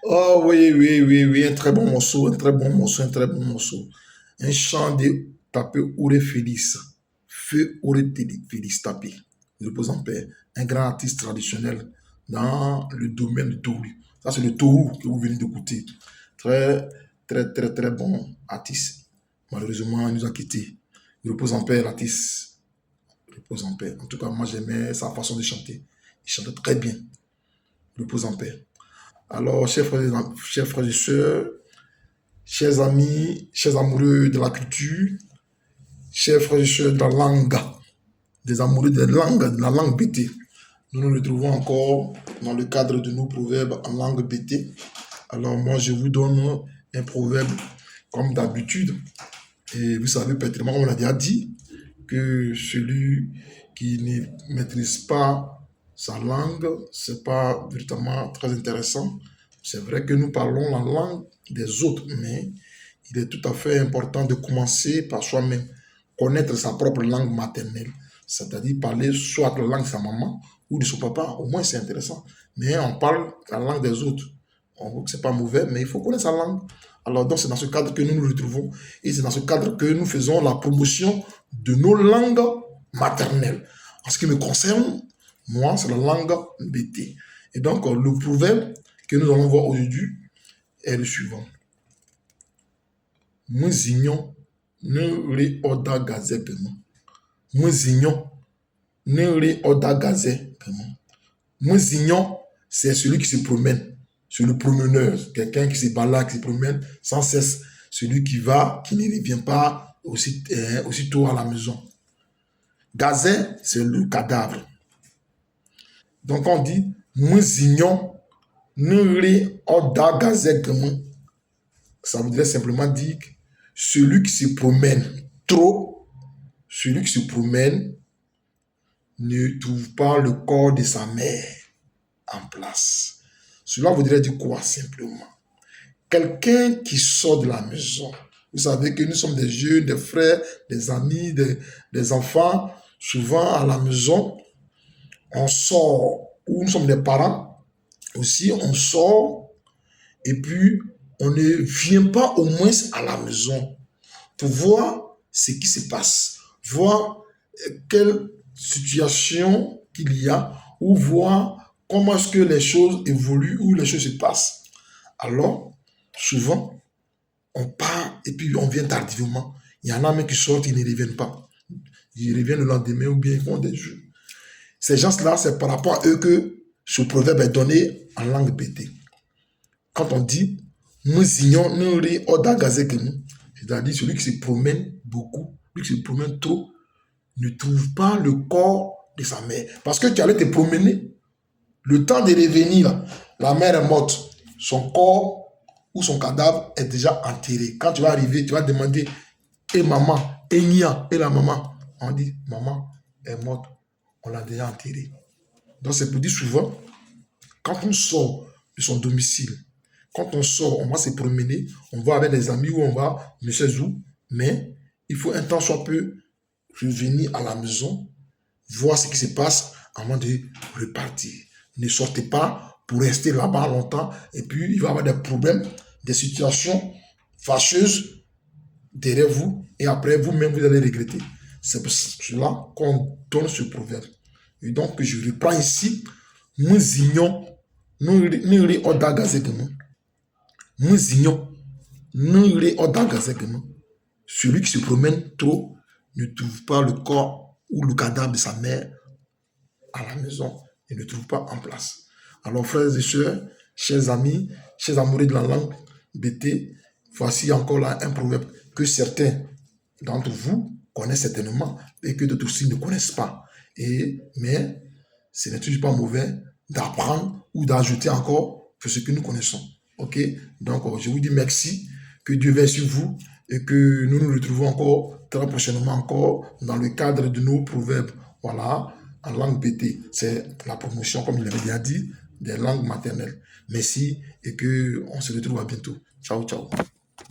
Oh oui, oui, oui, oui, un très bon morceau, un très bon morceau, un très bon morceau. Un chant de Tapé Ouré Félix. Feu Ouré Félix Tapé. Il repose en paix. Un grand artiste traditionnel dans le domaine du Tourou. Ça, c'est le Tourou que vous venez d'écouter. Très, très, très, très bon artiste. Malheureusement, il nous a quittés. Il repose en paix, l'artiste. Il repose en paix. En tout cas, moi, j'aimais sa façon de chanter. Il chantait très bien. Il repose en paix. Alors, chers frères et sœurs, chers amis, chers amoureux de la culture, chers frères et sœurs de la langue, des amoureux de la langue BT, nous nous retrouvons encore dans le cadre de nos proverbes en langue BT. Alors, moi, je vous donne un proverbe comme d'habitude. Et vous savez pertinemment, on l'a déjà dit, que celui qui ne maîtrise pas sa langue, c'est pas véritablement très intéressant. C'est vrai que nous parlons la langue des autres, mais il est tout à fait important de commencer par soi-même, connaître sa propre langue maternelle, c'est-à-dire parler soit la langue de sa maman ou de son papa, au moins c'est intéressant. Mais on parle la langue des autres. On voit que c'est pas mauvais, mais il faut connaître sa langue. Alors donc c'est dans ce cadre que nous nous retrouvons et c'est dans ce cadre que nous faisons la promotion de nos langues maternelles. En ce qui me concerne, moi, c'est la langue BT. Et donc, le proverbe que nous allons voir aujourd'hui est le suivant. Muzinyon ne re oda gazé paiement. Muzinyon ne re oda gazé paiement. Muzinyon, c'est celui qui se promène. C'est le promeneur. Quelqu'un qui se balade, qui se promène sans cesse. Celui qui va, qui ne revient pas aussitôt à la maison. Gazé, c'est le cadavre. Donc on dit, Muzinyon ne re oda gazé paiement. Ça voudrait simplement dire que celui qui se promène trop, celui qui se promène ne trouve pas le corps de sa mère en place. Cela voudrait dire quoi simplement? Quelqu'un qui sort de la maison. Vous savez que nous sommes des jeunes, des frères, des amis, des enfants. Souvent à la maison, on sort, ou nous sommes des parents aussi, on sort et puis on ne vient pas au moins à la maison pour voir ce qui se passe, voir quelle situation qu'il y a, ou voir comment est-ce que les choses évoluent, ou les choses se passent. Alors, souvent, on part et puis on vient tardivement. Il y en a même qui sortent, ils ne reviennent pas. Ils reviennent le lendemain ou bien ils font des jeux. Ces gens-là, c'est par rapport à eux que ce proverbe est donné en langue BT. Quand on dit nous ignorons, nous c'est-à-dire celui qui se promène beaucoup, celui qui se promène trop, ne trouve pas le corps de sa mère. Parce que tu allais te promener, le temps de revenir, là, la mère est morte, son corps ou son cadavre est déjà enterré. Quand tu vas arriver, tu vas demander, et maman, et Nia, et la maman. On dit, maman est morte, on l'a déjà enterrée. Donc c'est pour dire souvent, quand on sort de son domicile, quand on sort, on va se promener, on va avec des amis ou on va ne sais où, mais il faut un temps soit peu revenir à la maison, voir ce qui se passe avant de repartir. Ne sortez pas pour rester là-bas longtemps et puis il va y avoir des problèmes, des situations fâcheuses derrière vous et après vous-même vous allez regretter. C'est pour cela qu'on donne ce proverbe. Et donc je reprends ici, nous ignorons, nous ignorons, celui qui se promène trop ne trouve pas le corps ou le cadavre de sa mère à la maison et ne trouve pas en place. Alors, frères et sœurs, chers amis, chers amoureux de la langue BT, voici encore là un proverbe que certains d'entre vous connaissent certainement et que d'autres aussi ne connaissent pas. Mais ce n'est toujours pas mauvais d'apprendre ou d'ajouter encore que ce que nous connaissons. Ok? Donc, je vous dis merci, que Dieu veille sur vous et que nous nous retrouvons encore très prochainement encore dans le cadre de nos proverbes. Voilà, en langue BT. C'est la promotion, comme il l'avait déjà dit, des langues maternelles. Merci et que on se retrouve à bientôt. Ciao, ciao.